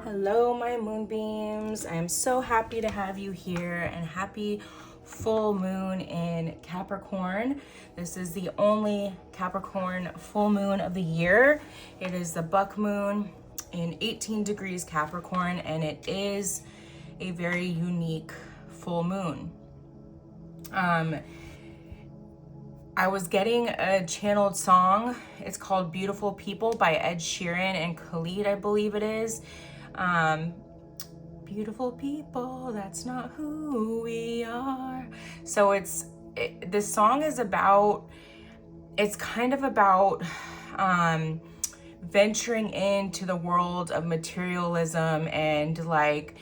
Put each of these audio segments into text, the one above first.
Hello, my moonbeams. I am so happy to have you here, and happy full moon in Capricorn. This is the only Capricorn full moon of the year. It is the buck moon in 18 degrees Capricorn, and it is a very unique full moon. I was getting a channeled song. It's called Beautiful People by Ed Sheeran and Khalid, I believe it is. Beautiful people, that's not who we are. So this song is about, it's kind of about venturing into the world of materialism, and like,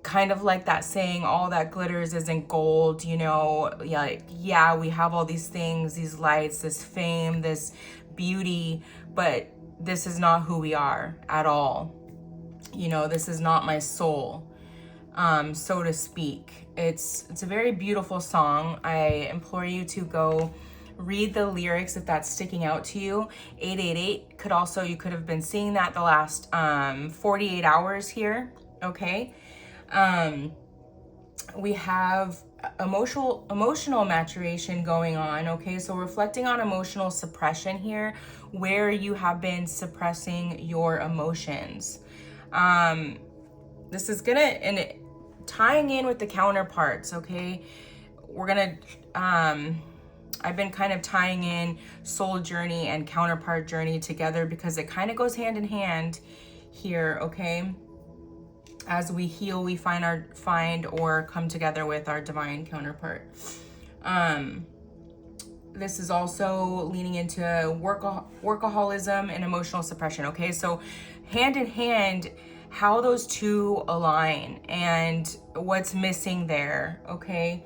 kind of like that saying, all that glitters isn't gold, you know. Yeah, we have all these things, these lights, this fame, this beauty, but this is not who we are at all. You know, this is not my soul, so to speak. It's a very beautiful song. I implore you to go read the lyrics if that's sticking out to you. 888 could also, you could have been seeing that the last 48 hours here, okay? We have emotional maturation going on, okay? So reflecting on emotional suppression here, where you have been suppressing your emotions. This is gonna, and tying in with the counterparts, okay? We're gonna, I've been kind of tying in soul journey and counterpart journey together because it kind of goes hand in hand here, okay? As we heal, we find or come together with our divine counterpart. This is also leaning into workaholism and emotional suppression, okay? So hand in hand, how those two align and what's missing there, okay?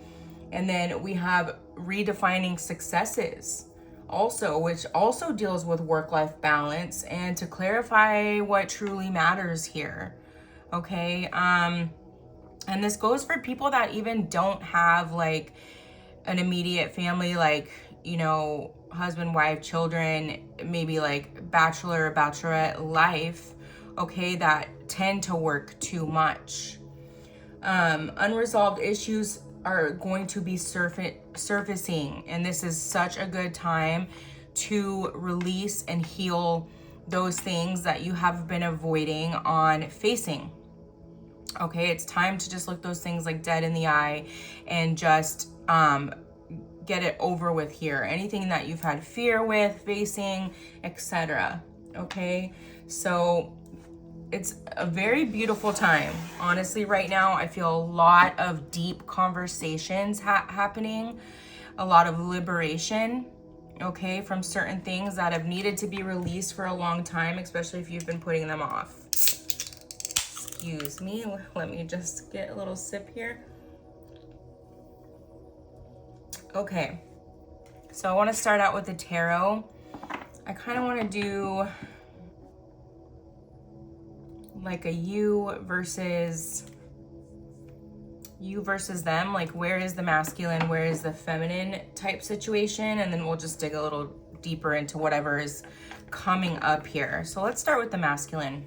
And then we have redefining successes also, which also deals with work-life balance and to clarify what truly matters here, okay? And this goes for people that even don't have like an immediate family, like, you know, husband, wife, children, maybe like bachelor or bachelorette life, okay, that tend to work too much. Unresolved issues are going to be surfacing, and this is such a good time to release and heal those things that you have been avoiding on facing. Okay, it's time to just look those things like dead in the eye and just get it over with here. Anything that you've had fear with, facing, etc. Okay, so it's a very beautiful time. Honestly, right now, I feel a lot of deep conversations happening, a lot of liberation, okay, from certain things that have needed to be released for a long time, especially if you've been putting them off. Excuse me, let me just get a little sip here. Okay, so I want to start out with the tarot. I kind of want to do like a you versus them, like where is the masculine, where is the feminine type situation, and then we'll just dig a little deeper into whatever is coming up here. So let's start with the masculine.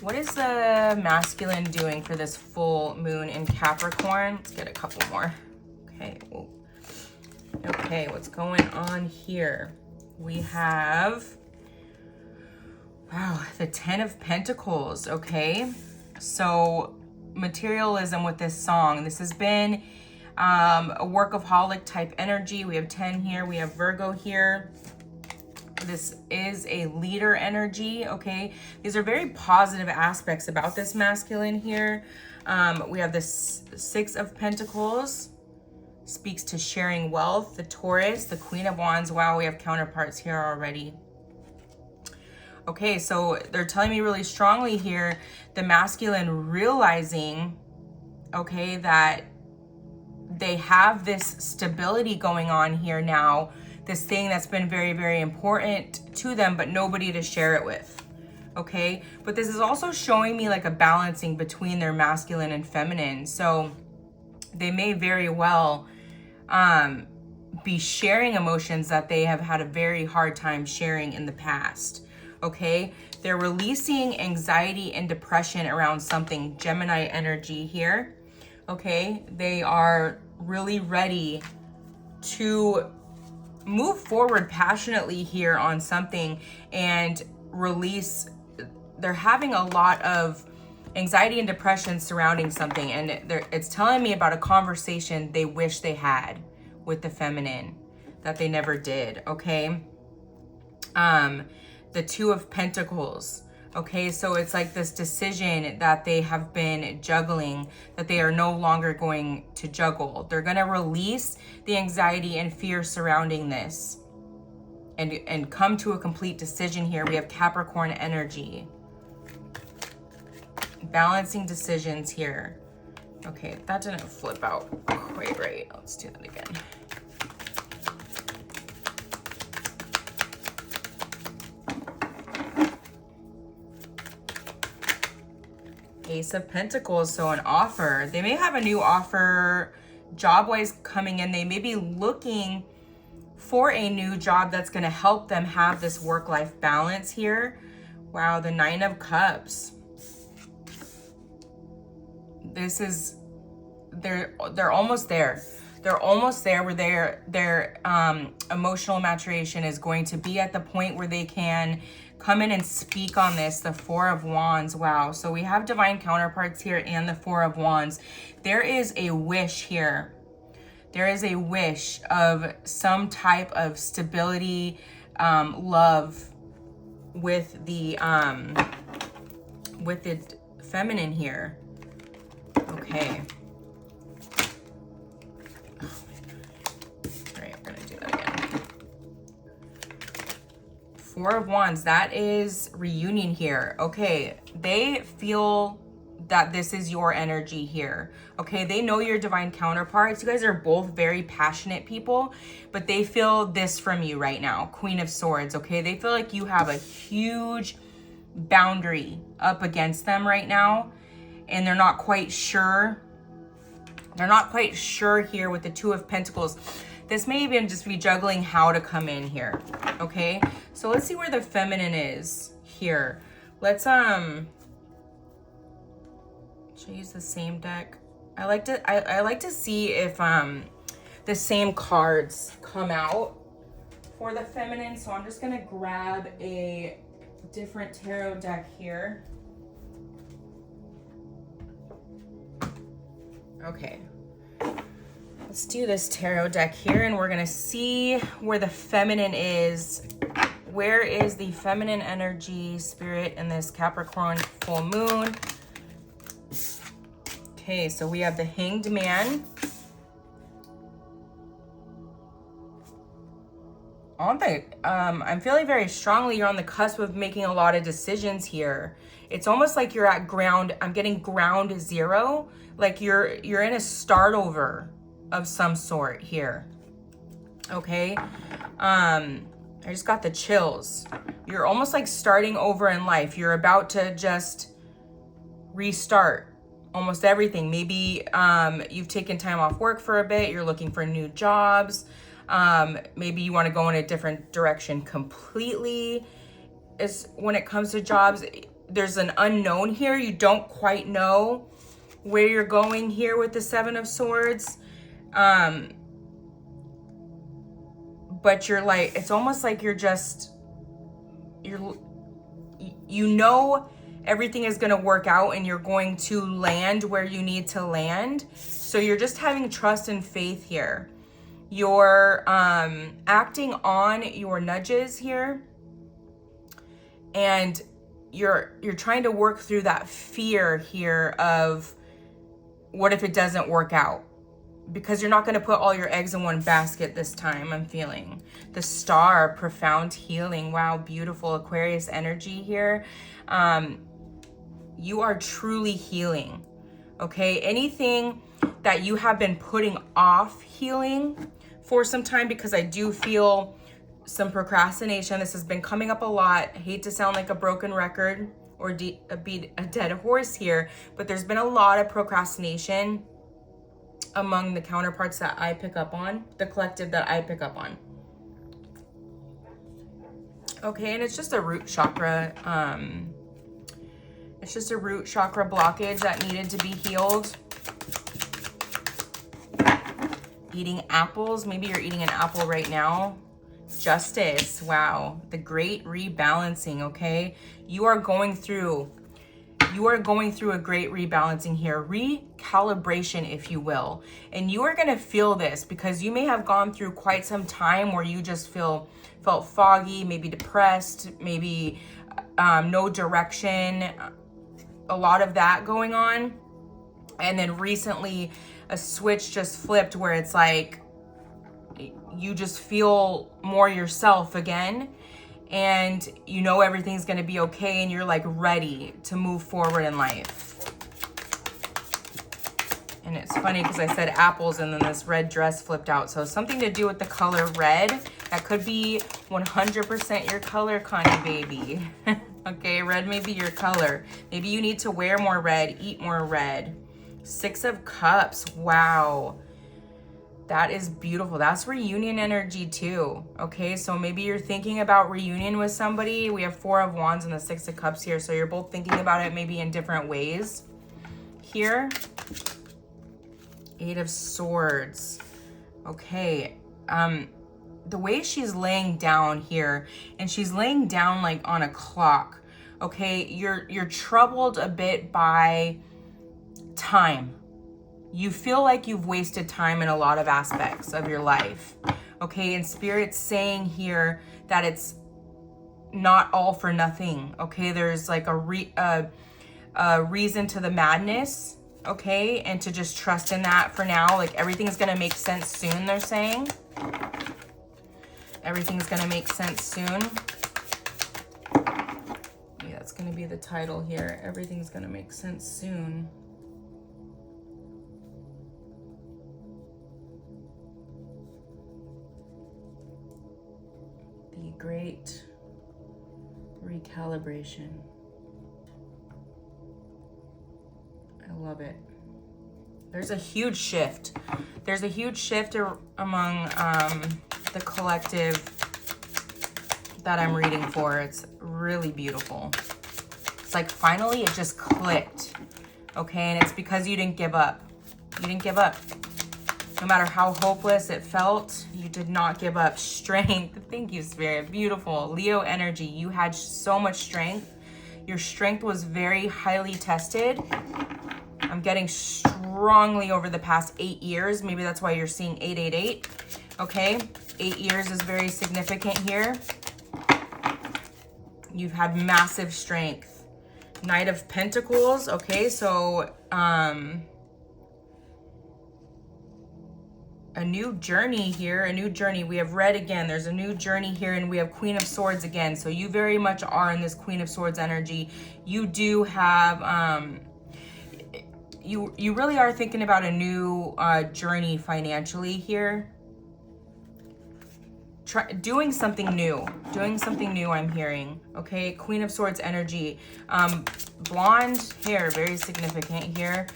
What is the masculine doing for this full moon in Capricorn? Let's get a couple more. Okay. Whoa. Okay, what's going on here? We have, wow, the 10 of Pentacles, okay? So materialism with this song. This has been a workaholic type energy. We have 10 here. We have Virgo here. This is a leader energy, okay? These are very positive aspects about this masculine here. We have this 6 of Pentacles, speaks to sharing wealth. The Taurus, the Queen of Wands. Wow, we have counterparts here already. Okay, so they're telling me really strongly here, the masculine realizing, okay, that they have this stability going on here now, this thing that's been very, very important to them, but nobody to share it with. Okay, but this is also showing me like a balancing between their masculine and feminine. So they may very well be sharing emotions that they have had a very hard time sharing in the past. Okay, they're releasing anxiety and depression around something. Gemini energy here. Okay, they are really ready to move forward passionately here on something and release. They're having a lot of anxiety and depression surrounding something, and it's telling me about a conversation they wish they had with the feminine that they never did. Okay, the Two of Pentacles. Okay, so it's like this decision that they have been juggling that they are no longer going to juggle. They're going to release the anxiety and fear surrounding this and come to a complete decision here. We have Capricorn energy. Balancing decisions here. Okay, that didn't flip out quite right. Let's do that again. Ace of Pentacles, so an offer. They may have a new offer job-wise coming in. They may be looking for a new job that's going to help them have this work-life balance here. Wow, the Nine of Cups. This is, they're almost there. They're almost there where their emotional maturation is going to be at the point where they can come in and speak on this. The Four of Wands. Wow. So we have divine counterparts here and the Four of Wands. There is a wish here. There is a wish of some type of stability, love with the feminine here. Okay. Oh my God. All right, I'm gonna do that again. Four of Wands, that is reunion here. Okay, they feel that this is your energy here. Okay, they know your divine counterparts. You guys are both very passionate people, but they feel this from you right now. Queen of Swords, okay? They feel like you have a huge boundary up against them right now, and they're not quite sure. They're not quite sure here with the Two of Pentacles. This may even just be juggling how to come in here, okay? So let's see where the feminine is here. Let's, should I use the same deck? I like to see if the same cards come out for the feminine. So I'm just gonna grab a different tarot deck here. Okay, let's do this tarot deck here, and we're gonna see where the feminine is. Where is the feminine energy, spirit, in this Capricorn full moon? Okay, so we have the Hanged Man. I'm feeling very strongly you're on the cusp of making a lot of decisions here. It's almost like you're at ground. I'm getting ground zero. Like you're in a start over of some sort here. Okay. I just got the chills. You're almost like starting over in life. You're about to just restart almost everything. Maybe you've taken time off work for a bit. You're looking for new jobs. Maybe you want to go in a different direction completely. When it comes to jobs, there's an unknown here. You don't quite know where you're going here with the Seven of Swords. But you're like, it's almost like you know everything is going to work out and you're going to land where you need to land. So you're just having trust and faith here. You're acting on your nudges here, and you're trying to work through that fear here of what if it doesn't work out, because you're not going to put all your eggs in one basket this time. I'm feeling the Star, profound healing. Wow, beautiful Aquarius energy here. You are truly healing. Okay, anything that you have been putting off healing for some time, because I do feel some procrastination. This has been coming up a lot. I hate to sound like a broken record or beat a dead horse here, but there's been a lot of procrastination among the counterparts that I pick up on, the collective that I pick up on. Okay, and it's just a root chakra. It's just a root chakra blockage that needed to be healed. Eating apples, maybe you're eating an apple right now. Justice, wow, the great rebalancing, okay? You are going through a great rebalancing here, recalibration, if you will. And you are gonna feel this because you may have gone through quite some time where you just felt foggy, maybe depressed, maybe no direction, a lot of that going on. And then recently a switch just flipped where it's like you just feel more yourself again, and you know everything's gonna be okay, and you're like ready to move forward in life. And it's funny because I said apples and then this red dress flipped out. So something to do with the color red. That could be 100% your color, Connie baby. Okay, red may be your color. Maybe you need to wear more red, eat more red. 6 of Cups, wow. That is beautiful. That's reunion energy too. Okay, so maybe you're thinking about reunion with somebody. We have 4 of Wands and the 6 of Cups here. So you're both thinking about it maybe in different ways. Here, 8 of Swords. Okay, the way she's laying down here, and she's laying down like on a clock. Okay, you're troubled a bit by time. You feel like you've wasted time in a lot of aspects of your life. Okay, and Spirit's saying here that it's not all for nothing. Okay, there's like a reason to the madness. Okay, and to just trust in that for now. Like everything's gonna make sense soon, they're saying. Everything's gonna make sense soon. Yeah, that's gonna be the title here. Everything's gonna make sense soon. The great recalibration. I love it. There's a huge shift. There's a huge shift among the collective that I'm reading for. It's really beautiful. It's like finally it just clicked. Okay, and it's because you didn't give up. You didn't give up. No matter how hopeless it felt, you did not give up. Strength. Thank you, Spirit. Beautiful. Leo energy. You had so much strength. Your strength was very highly tested. I'm getting strongly over the past 8 years. Maybe that's why you're seeing 888. Okay, 8 years is very significant here. You've had massive strength. Knight of Pentacles. Okay, so a new journey here, a new journey. We have red again. There's a new journey here, and we have Queen of Swords again. So you very much are in this Queen of Swords energy. You do have, you really are thinking about a new journey financially here. Doing something new. Doing something new, I'm hearing. Okay, Queen of Swords energy. Blonde hair, very significant here.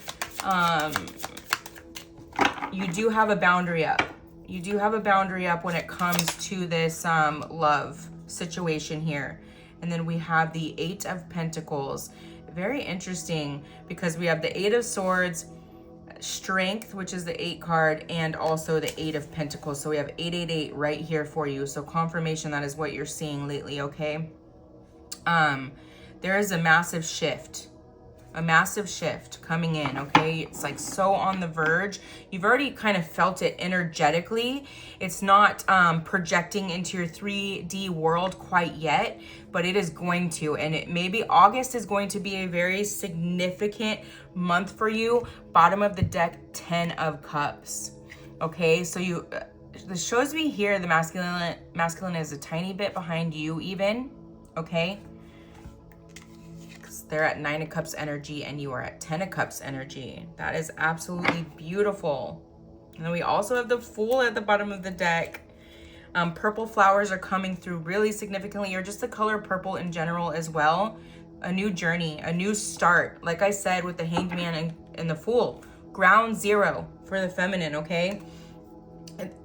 You do have a boundary up. You do have a boundary up when it comes to this love situation here. And then we have the 8 of Pentacles. Very interesting because we have the 8 of Swords, Strength, which is the 8 card, and also the 8 of Pentacles. So we have 888 right here for you. So confirmation that is what you're seeing lately, okay? There is a massive shift. A massive shift coming in, okay? It's like so on the verge. You've already kind of felt it energetically. It's not projecting into your 3D world quite yet, but it is going to. And it maybe August is going to be a very significant month for you. Bottom of the deck, 10 of Cups. Okay, so you, this shows me here the masculine is a tiny bit behind you even, okay? They're at 9 of Cups energy and you are at 10 of Cups energy. That is absolutely beautiful. And then we also have the Fool at the bottom of the deck. Purple flowers are coming through really significantly, or just the color purple in general as well. A new journey, a new start. Like I said with the Hanged Man and the Fool, ground zero for the feminine, okay?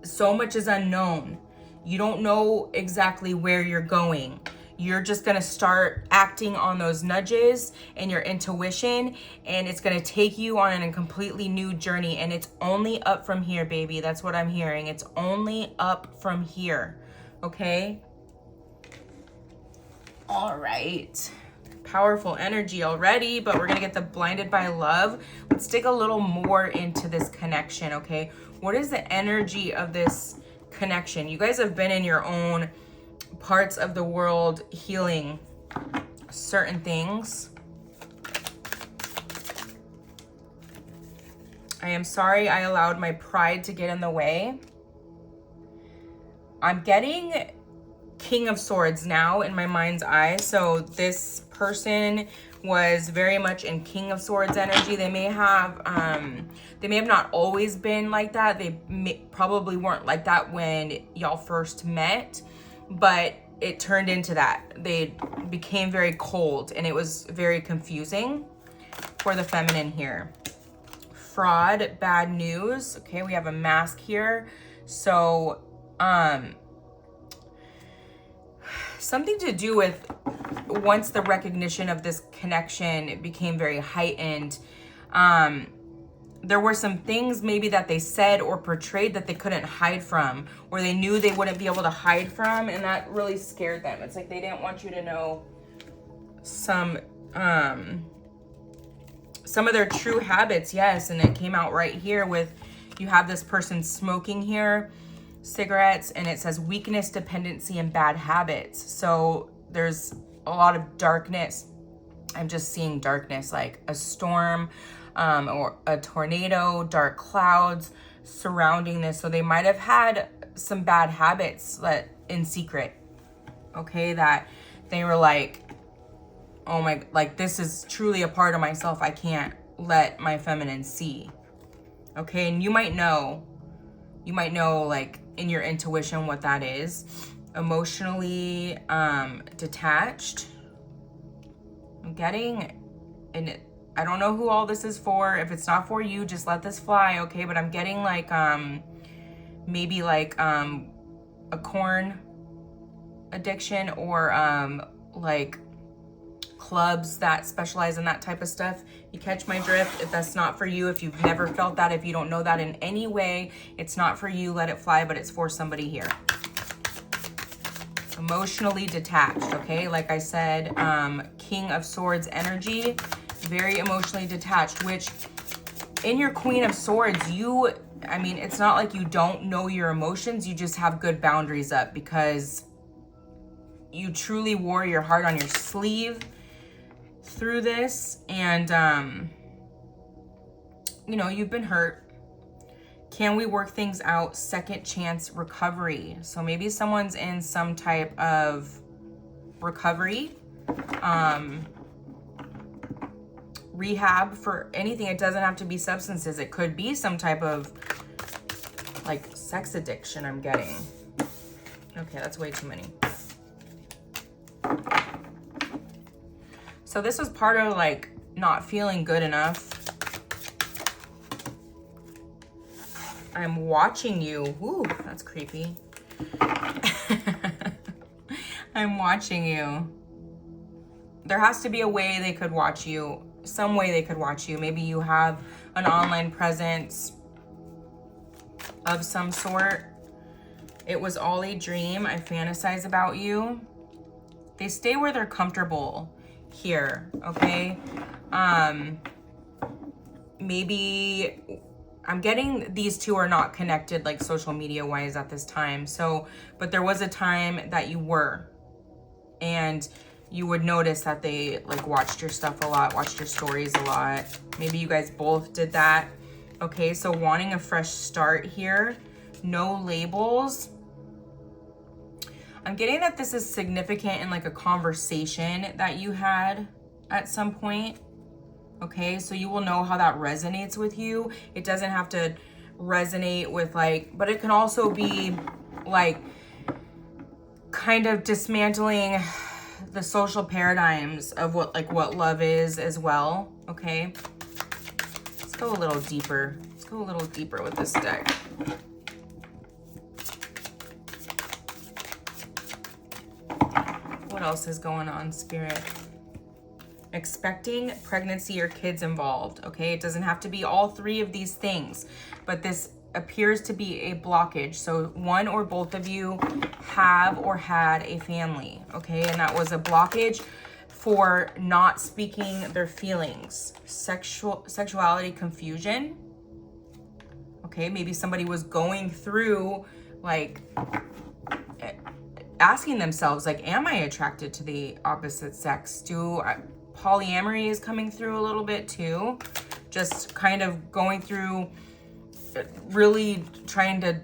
So much is unknown. You don't know exactly where you're going. You're just gonna start acting on those nudges and your intuition, and it's gonna take you on a completely new journey, and it's only up from here, baby. That's what I'm hearing. It's only up from here, okay? All right. Powerful energy already, but we're gonna get the blinded by love. Let's dig a little more into this connection, okay? What is the energy of this connection? You guys have been in your own parts of the world healing certain things. I am sorry I allowed my pride to get in the way. I'm getting King of Swords now in my mind's eye. So this person was very much in King of Swords energy. They may have not always been like that. They probably weren't like that when y'all first met, but it turned into that. They became very cold, and it was very confusing for the feminine here. Fraud, bad news. Okay, we have a mask here. So, something to do with once the recognition of this connection became very heightened, there were some things maybe that they said or portrayed that they couldn't hide from, or they knew they wouldn't be able to hide from, and that really scared them. It's like they didn't want you to know some of their true habits. Yes, and it came out right here with, you have this person smoking here, cigarettes, and it says weakness, dependency, and bad habits. So there's a lot of darkness. I'm just seeing darkness, like a storm, or a tornado, dark clouds surrounding this. So they might have had some bad habits that in secret, okay, that they were like, oh my, like this is truly a part of myself I can't let my feminine see, okay? And you might know like in your intuition what that is. Emotionally detached. I'm getting, and I don't know who all this is for. If it's not for you, just let this fly, okay? But I'm getting like maybe like a corn addiction, or like clubs that specialize in that type of stuff. You catch my drift? If that's not for you, if you've never felt that, if you don't know that in any way, it's not for you, let it fly, but it's for somebody here. Emotionally detached, okay? Like I said, King of Swords energy, very emotionally detached, which in your Queen of Swords, I mean, it's not like you don't know your emotions, you just have good boundaries up, because you truly wore your heart on your sleeve through this, and you know, you've been hurt. Can we work things out? Second chance recovery. So maybe someone's in some type of recovery, rehab for anything. It doesn't have to be substances. It could be some type of like sex addiction, I'm getting. Okay, that's way too many. So this was part of like not feeling good enough. I'm watching you. Ooh, that's creepy. I'm watching you. There has to be a way they could watch you. Some way they could watch you. Maybe you have an online presence of some sort. It was all a dream. I fantasize about you. They stay where they're comfortable here, okay? Maybe I'm getting these two are not connected like social media wise at this time. So, but there was a time that you were, and you would notice that they like watched your stuff a lot, watched your stories a lot. Maybe you guys both did that. Okay, so wanting a fresh start here, no labels. I'm getting that this is significant in like a conversation that you had at some point. Okay, so you will know how that resonates with you. It doesn't have to resonate with like, but it can also be like kind of dismantling the social paradigms of what love is as well, okay? Let's go a little deeper. Let's go a little deeper with this deck. What else is going on, Spirit? Expecting pregnancy or kids involved, okay? It doesn't have to be all three of these things, but this appears to be a blockage. So one or both of you have or had a family, okay? And that was a blockage for not speaking their feelings. Sexuality confusion, okay? Maybe somebody was going through, like, asking themselves, like, am I attracted to the opposite sex? Polyamory is coming through a little bit too. Just kind of going through, really trying to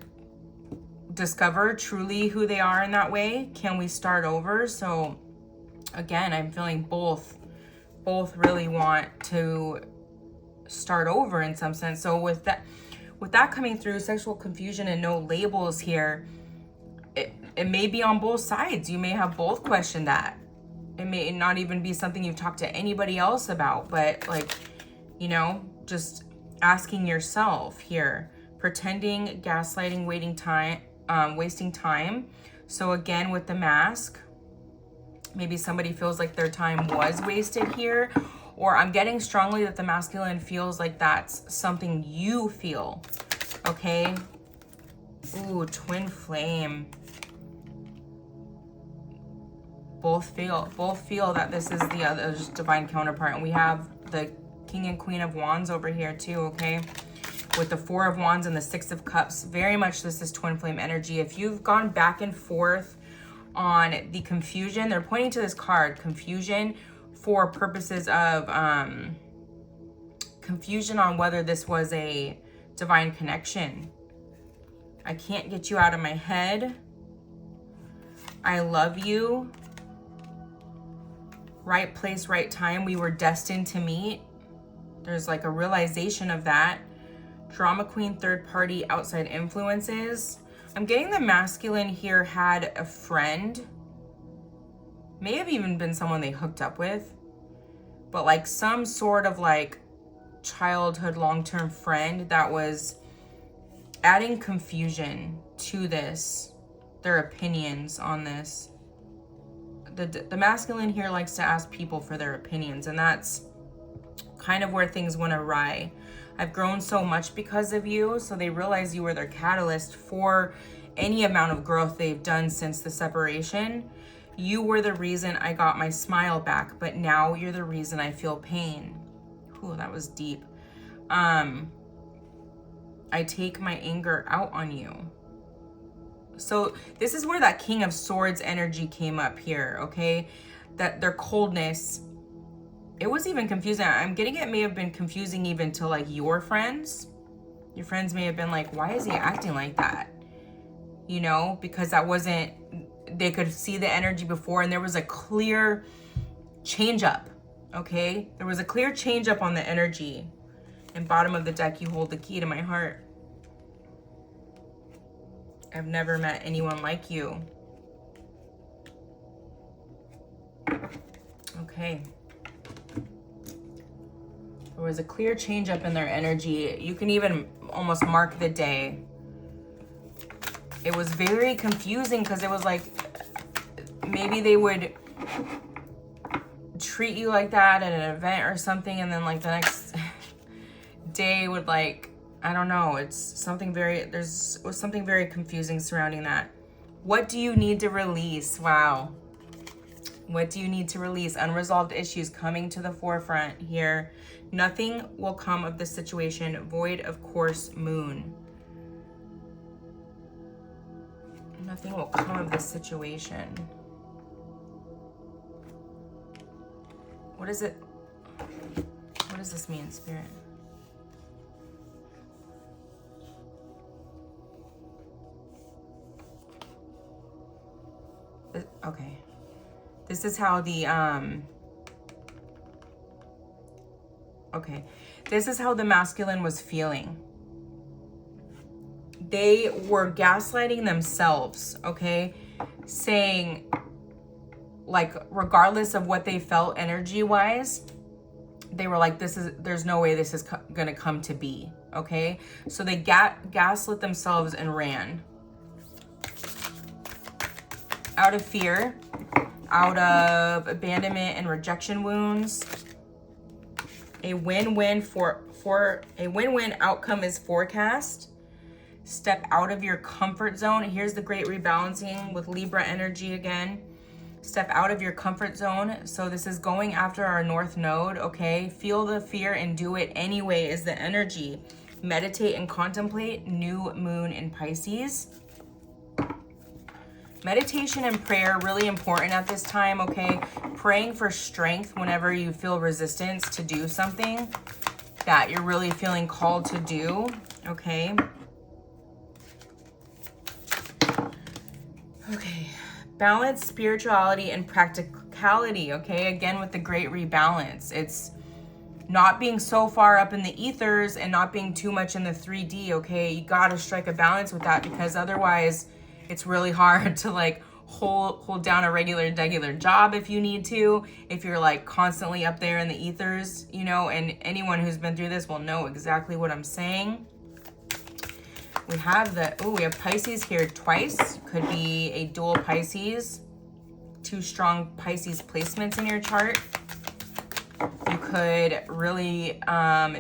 discover truly who they are in that way. Can we start over? So again, I'm feeling both really want to start over in some sense. So with that coming through, sexual confusion and no labels here, it may be on both sides. You may have both questioned that. It may not even be something you've talked to anybody else about, but, like, you know, just asking yourself here, pretending, gaslighting, wasting time. So again, with the mask, maybe somebody feels like their time was wasted here, or I'm getting strongly that the masculine feels like that's something you feel, okay? Ooh, twin flame. Both feel that this is the other divine counterpart. And we have the King and Queen of Wands over here too, okay? With the Four of Wands and the Six of Cups. Very much this is twin flame energy. If you've gone back and forth on the confusion, they're pointing to this card, confusion, for purposes of confusion on whether this was a divine connection. I can't get you out of my head. I love you. Right place, right time. We were destined to meet. There's like a realization of that. Drama queen, third party, outside influences. I'm getting the masculine here had a friend. May have even been someone they hooked up with. But like some sort of like childhood long-term friend that was adding confusion to this. Their opinions on this. The masculine here likes to ask people for their opinions, and that's kind of where things went awry. I've grown so much because of you, so they realize you were their catalyst for any amount of growth they've done since the separation. You were the reason I got my smile back, but now you're the reason I feel pain. Ooh, that was deep. I take my anger out on you. So this is where that King of Swords energy came up here, okay? That their coldness, it was even confusing. I'm getting it may have been confusing even to like your friends. Your friends may have been like, why is he acting like that? You know, because that wasn't, they could see the energy before and there was a clear change up, okay? There was a clear change up on the energy. And bottom of the deck, you hold the key to my heart. I've never met anyone like you. Okay. There was a clear change up in their energy. You can even almost mark the day. It was very confusing because it was like, maybe they would treat you like that at an event or something, and then like the next day would like, I don't know, it's something very, was something very confusing surrounding that. What do you need to release? Wow. What do you need to release? Unresolved issues coming to the forefront here. Nothing will come of this situation. Void of course, moon. Nothing will come of this situation. What is it? What does this mean, Spirit? Okay. This is how the, okay. This is how the masculine was feeling. They were gaslighting themselves, okay? saying, like, regardless of what they felt energy wise, they were like, there's no way this is gonna come to be. Okay, so they gaslit themselves and ran out of fear, out of abandonment and rejection wounds. A win-win a win-win outcome is forecast. Step out of your comfort zone. Here's the great rebalancing with Libra energy again. Step out of your comfort zone. So this is going after our North Node, okay? Feel the fear and do it anyway is the energy. Meditate and contemplate. New moon in Pisces. Meditation and prayer, really important at this time, okay? Praying for strength whenever you feel resistance to do something that you're really feeling called to do, okay? Okay, balance spirituality and practicality, okay? Again, with the great rebalance. It's not being so far up in the ethers and not being too much in the 3D, okay? You gotta strike a balance with that, because otherwise it's really hard to like hold down a regular job if you need to, if you're like constantly up there in the ethers, you know, and anyone who's been through this will know exactly what I'm saying. We have we have Pisces here twice. Could be a dual Pisces, 2 strong Pisces placements in your chart. You could really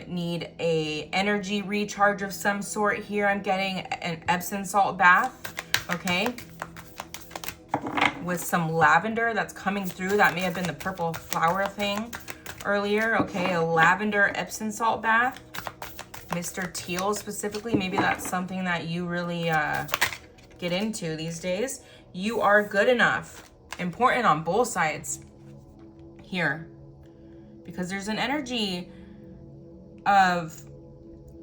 need a energy recharge of some sort here. I'm getting an Epsom salt bath, okay, with some lavender that's coming through. That may have been the purple flower thing earlier, okay, a lavender Epsom salt bath. Mr. Teal specifically, maybe that's something that you really get into these days. You are good enough. Important on both sides here, because there's an energy of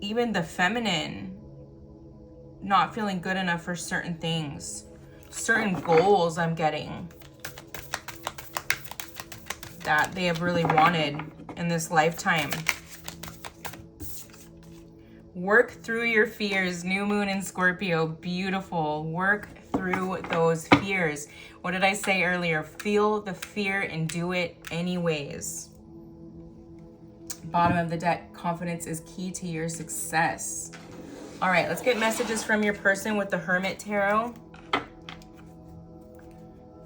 even the feminine not feeling good enough for certain things, certain goals I'm getting that they have really wanted in this lifetime. Work through your fears. New moon in Scorpio. Beautiful. Work through those fears. What did I say earlier? Feel the fear and do it anyways. Bottom of the deck. Confidence is key to your success. All right, let's get messages from your person with the Hermit Tarot.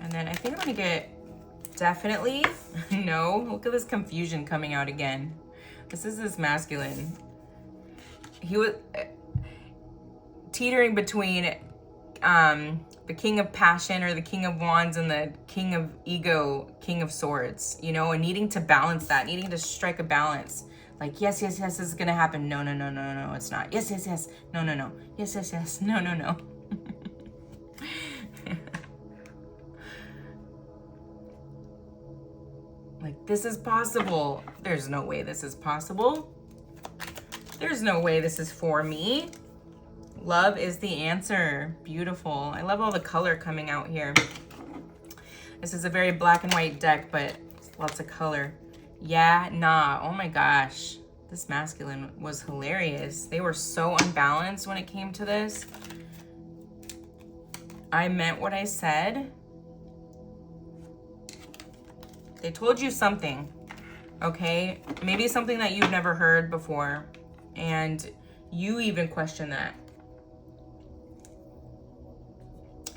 And then I think I'm gonna get definitely, no, look at this confusion coming out again. This is this masculine. He was teetering between the King of Passion or the King of Wands and the King of Ego, King of Swords, you know, and needing to balance that, needing to strike a balance. Like, yes, yes, yes, this is gonna happen. No, no, no, no, no, it's not. Yes, yes, yes. No, no, no. Yes, yes, yes. No, no, no. Like, this is possible. There's no way this is possible. There's no way this is for me. Love is the answer. Beautiful. I love all the color coming out here. This is a very black and white deck, but lots of color. Yeah, nah. Oh my gosh. This masculine was hilarious. They were so unbalanced when it came to this. I meant what I said. They told you something, okay? Maybe something that you've never heard before, and you even question that.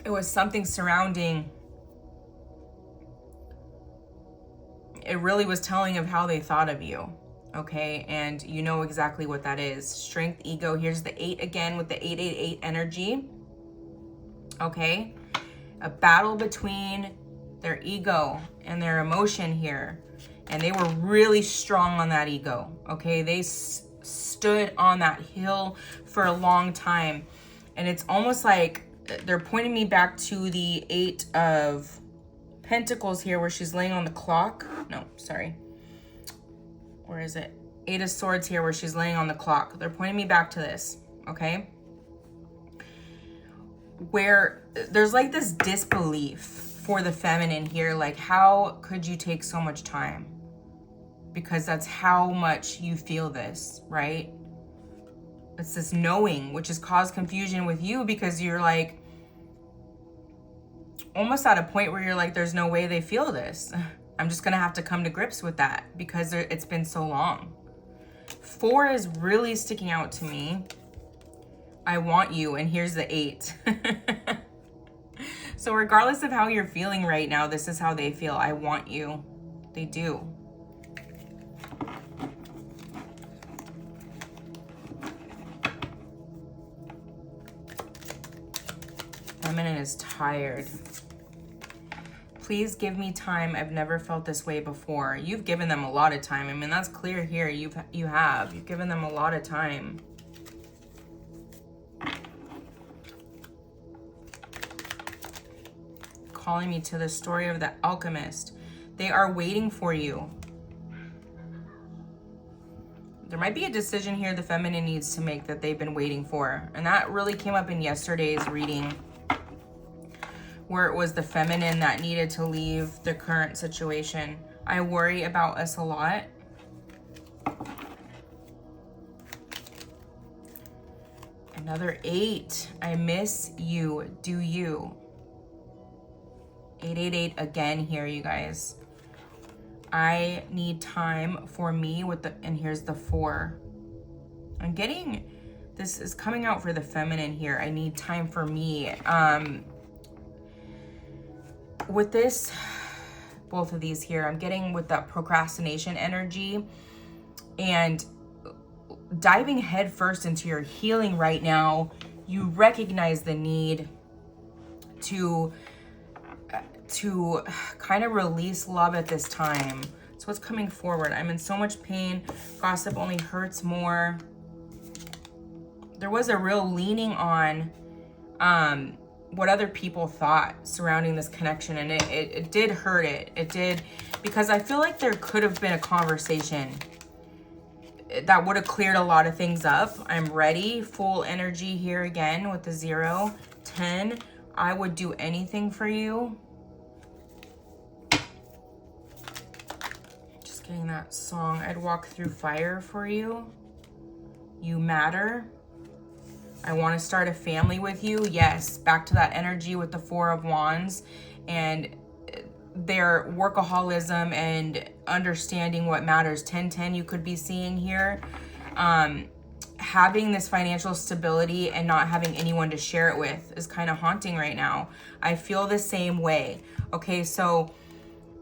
It was something surrounding, it really was telling of how they thought of you, okay? And you know exactly what that is. Strength, ego. Here's the 8 again with the 888 energy, okay? A battle between their ego and their emotion here. And they were really strong on that ego, okay? They stood on that hill for a long time. And it's almost like they're pointing me back to the 8 of Pentacles here, where she's laying on the clock. No, sorry. Where is it? 8 of Swords here, where she's laying on the clock. They're pointing me back to this, okay? Where there's like this disbelief for the feminine here. Like, how could you take so much time? Because that's how much you feel this, right? It's this knowing, which has caused confusion with you, because you're like, almost at a point where you're like, there's no way they feel this. I'm just gonna have to come to grips with that because it's been so long. 4 is really sticking out to me. I want you, and here's the 8. So regardless of how you're feeling right now, this is how they feel. I want you. They do. Feminine is tired. Please give me time. I've never felt this way before. You've given them a lot of time. I mean, that's clear here. You've given them a lot of time. Calling me to the story of the alchemist. They are waiting for you. There might be a decision here the feminine needs to make that they've been waiting for. And that really came up in yesterday's reading, where it was the feminine that needed to leave the current situation. I worry about us a lot. Another 8. I miss you. Do you? 888 again here, you guys. I need time for me with the, and here's the 4. I'm getting, this is coming out for the feminine here. I need time for me. With this, both of these here, I'm getting with that procrastination energy and diving headfirst into your healing right now. You recognize the need to kind of release love at this time. So what's coming forward? I'm in so much pain. Gossip only hurts more. There was a real leaning on what other people thought surrounding this connection, and it did hurt it. It did, because I feel like there could have been a conversation that would have cleared a lot of things up. I'm ready. Full energy here again with the 0. 10. I would do anything for you. Just getting that song. I'd walk through fire for you. You matter. I want to start a family with you. Yes, back to that energy with the 4 of Wands and their workaholism and understanding what matters. 10-10 you could be seeing here. Having this financial stability and not having anyone to share it with is kind of haunting right now. I feel the same way. Okay, so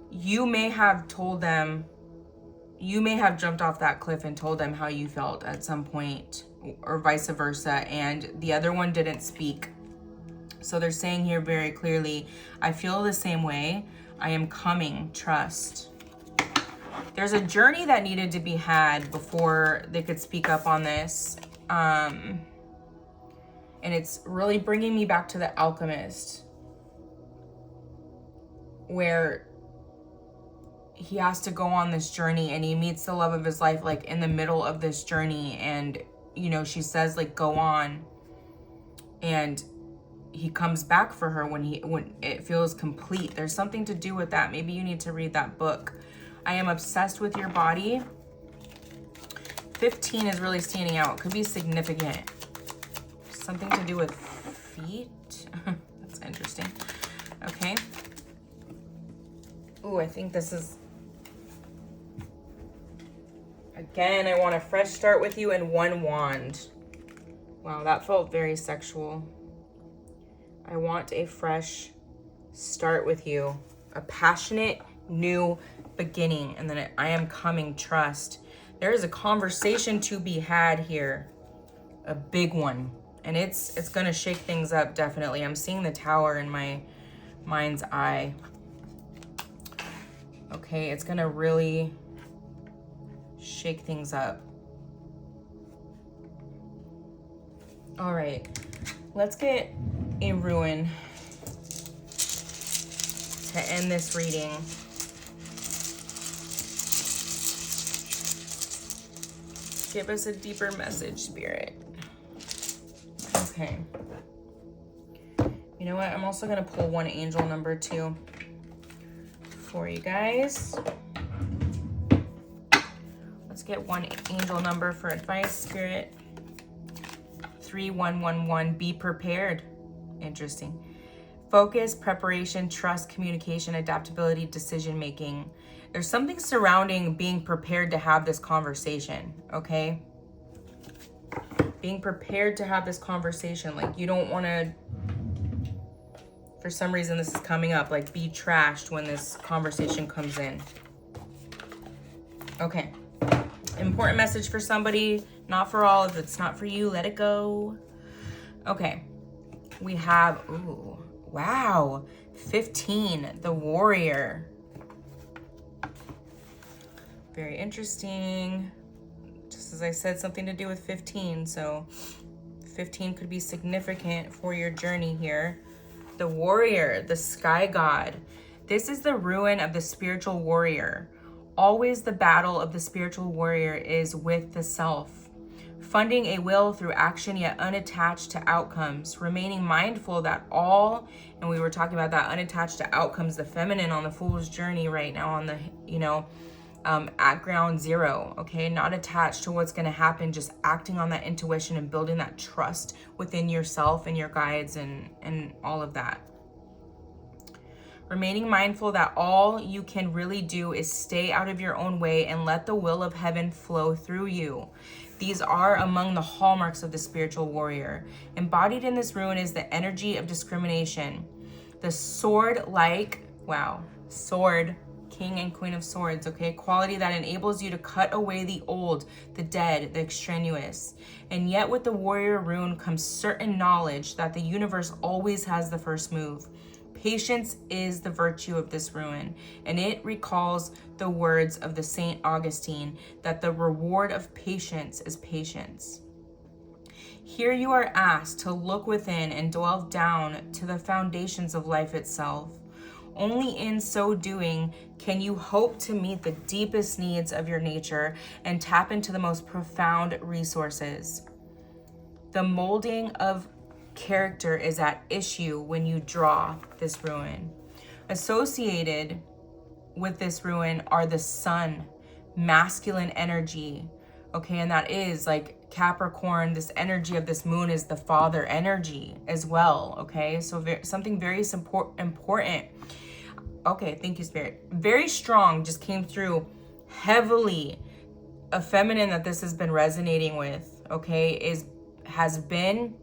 you may have told them, you may have jumped off that cliff and told them how you felt at some point, or vice versa, and the other one didn't speak. So they're saying here very clearly, I feel the same way. I am coming, trust. There's a journey that needed to be had before they could speak up on this. And it's really bringing me back to the alchemist, where he has to go on this journey and he meets the love of his life, like in the middle of this journey. And, you know, she says like, go on. And he comes back for her when it feels complete. There's something to do with that. Maybe you need to read that book. I am obsessed with your body. 15 is really standing out. It could be significant. Something to do with feet. That's interesting. Okay. Ooh, I think this is, again, I want a fresh start with you, and 1 wand. Wow, that felt very sexual. I want a fresh start with you. A passionate new beginning. And then I am coming, trust. There is a conversation to be had here. A big one. And it's going to shake things up, definitely. I'm seeing the tower in my mind's eye. Okay, it's going to really shake things up. All right, let's get a rune to end this reading. Give us a deeper message, Spirit. Okay. You know what? I'm also going to pull 1 angel number 2 for you guys. Let's get 1 angel number for advice, Spirit. 3111. Be prepared. Interesting. Focus, preparation, trust, communication, adaptability, decision making. There's something surrounding being prepared to have this conversation, okay? Being prepared to have this conversation. Like, you don't want to, for some reason this is coming up, like, be trashed when this conversation comes in. Okay. Important message for somebody, not for all. If it's not for you, let it go. Okay. We have, ooh, wow, 15, the warrior. Very interesting. Just as I said, something to do with 15. So 15 could be significant for your journey here. The warrior, the sky god. This is the ruin of the spiritual warrior. Always the battle of the spiritual warrior is with the self. Funding a will through action yet unattached to outcomes. Remaining mindful that all, and we were talking about that, unattached to outcomes, the feminine on the fool's journey right now on the, at ground zero, okay? Not attached to what's going to happen, just acting on that intuition and building that trust within yourself and your guides and all of that. Remaining mindful that all you can really do is stay out of your own way and let the will of heaven flow through you. These are among the hallmarks of the spiritual warrior. Embodied in this rune is the energy of discrimination. The sword-like, sword, king and queen of swords, okay? Quality that enables you to cut away the old, the dead, the extraneous. And yet with the warrior rune comes certain knowledge that the universe always has the first move. Patience is the virtue of this rune, and it recalls the words of the Saint Augustine that the reward of patience is patience. Here you are asked to look within and dwell down to the foundations of life itself. Only in so doing can you hope to meet the deepest needs of your nature and tap into the most profound resources. The molding of character is at issue when you draw this rune. Associated with this rune are the sun, masculine energy, okay? And that is like Capricorn, this energy of this moon is the father energy as well, okay? So something very important. Okay, thank you, Spirit. Very strong just came through heavily. A feminine that this has been resonating with, okay, has been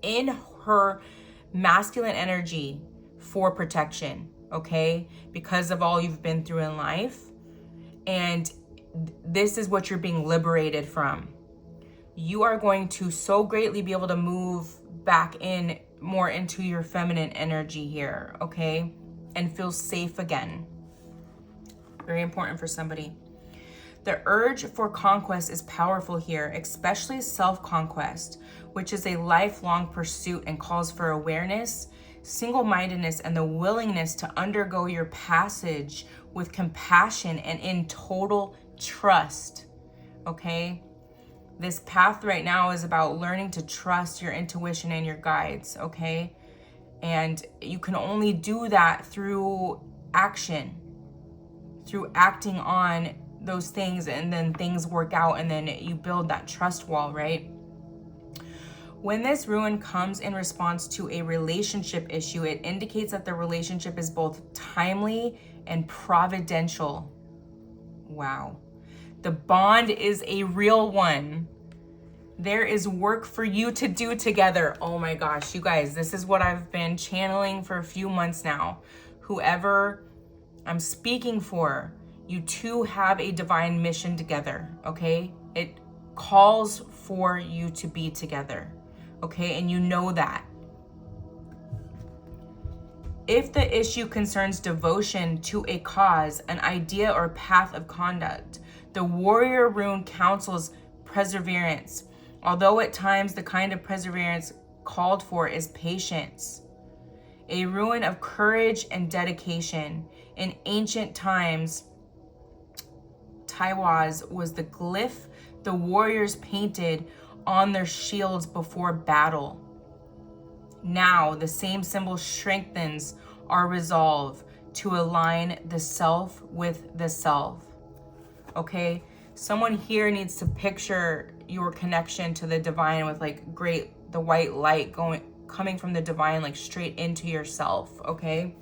in her masculine energy for protection, okay, because of all you've been through in life. And this is what you're being liberated from. You are going to so greatly be able to move back in more into your feminine energy here, okay, and feel safe again. Very important for somebody. The urge for conquest is powerful here, especially self-conquest, which is a lifelong pursuit and calls for awareness, single-mindedness, and the willingness to undergo your passage with compassion and in total trust, okay? This path right now is about learning to trust your intuition and your guides, okay? And you can only do that through action, through acting on those things, and then things work out, and then you build that trust wall, right? When this rune comes in response to a relationship issue, it indicates that the relationship is both timely and providential. Wow. The bond is a real one. There is work for you to do together. Oh my gosh, you guys, this is what I've been channeling for a few months now. Whoever I'm speaking for, you two have a divine mission together, okay? It calls for you to be together, okay? And you know that. If the issue concerns devotion to a cause, an idea, or path of conduct, the warrior rune counsels perseverance, although at times the kind of perseverance called for is patience. A rune of courage and dedication. In ancient times, Taiwaz was the glyph the warriors painted on their shields before battle. Now, the same symbol strengthens our resolve to align the self with the self. Okay? Someone here needs to picture your connection to the divine with like the white light coming from the divine, like straight into yourself, okay?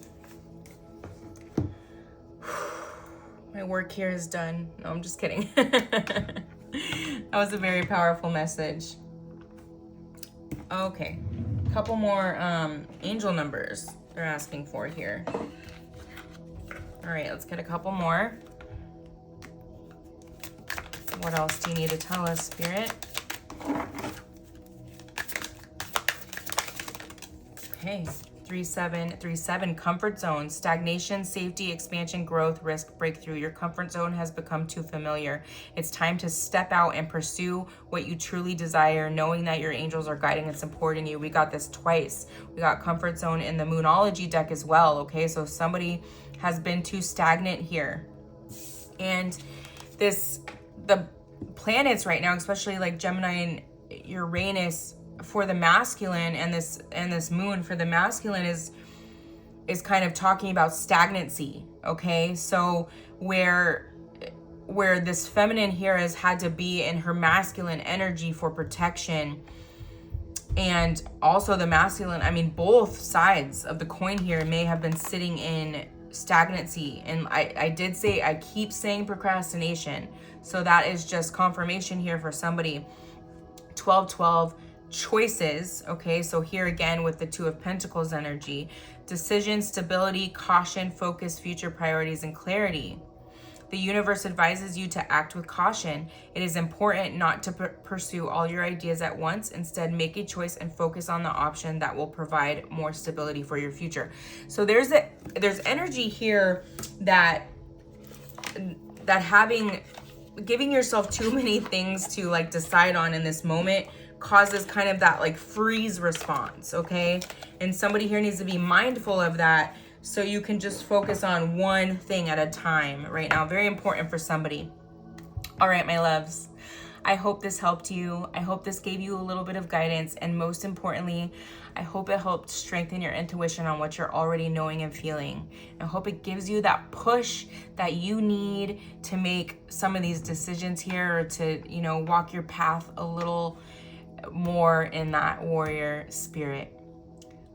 My work here is done. No, I'm just kidding. That was a very powerful message. Okay, a couple more angel numbers they're asking for here. All right, let's get a couple more. What else do you need to tell us, Spirit? Okay, 3737, comfort zone, stagnation, safety, expansion, growth, risk, breakthrough. Your comfort zone has become too familiar. It's time to step out and pursue what you truly desire, knowing that your angels are guiding and supporting you. We got this twice. We got comfort zone in the Moonology deck as well, okay? So somebody has been too stagnant here. And the planets right now, especially like Gemini and Uranus, for the masculine, and this moon for the masculine is kind of talking about stagnancy, okay? So where this feminine here has had to be in her masculine energy for protection, and also the masculine, I mean, both sides of the coin here may have been sitting in stagnancy. And I keep saying procrastination, so that is just confirmation here for somebody. 1212, choices, okay? So here again with the Two of Pentacles energy, decision, stability, caution, focus, future priorities, and clarity. The universe advises you to act with caution. It is important not to pursue all your ideas at once. Instead, make a choice and focus on the option that will provide more stability for your future. So there's energy here that giving yourself too many things to like decide on in this moment causes kind of that like freeze response, okay? And somebody here needs to be mindful of that, so you can just focus on one thing at a time right now. Very important for somebody. All right, my loves, I hope this helped you. I hope this gave you a little bit of guidance, and most importantly, I hope it helped strengthen your intuition on what you're already knowing and feeling. I hope it gives you that push that you need to make some of these decisions here, or to, you know, walk your path a little more in that warrior spirit.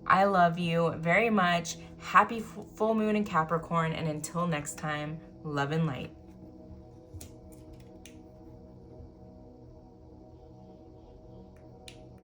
I love you very much. Happy full moon in Capricorn, and until next time, love and light.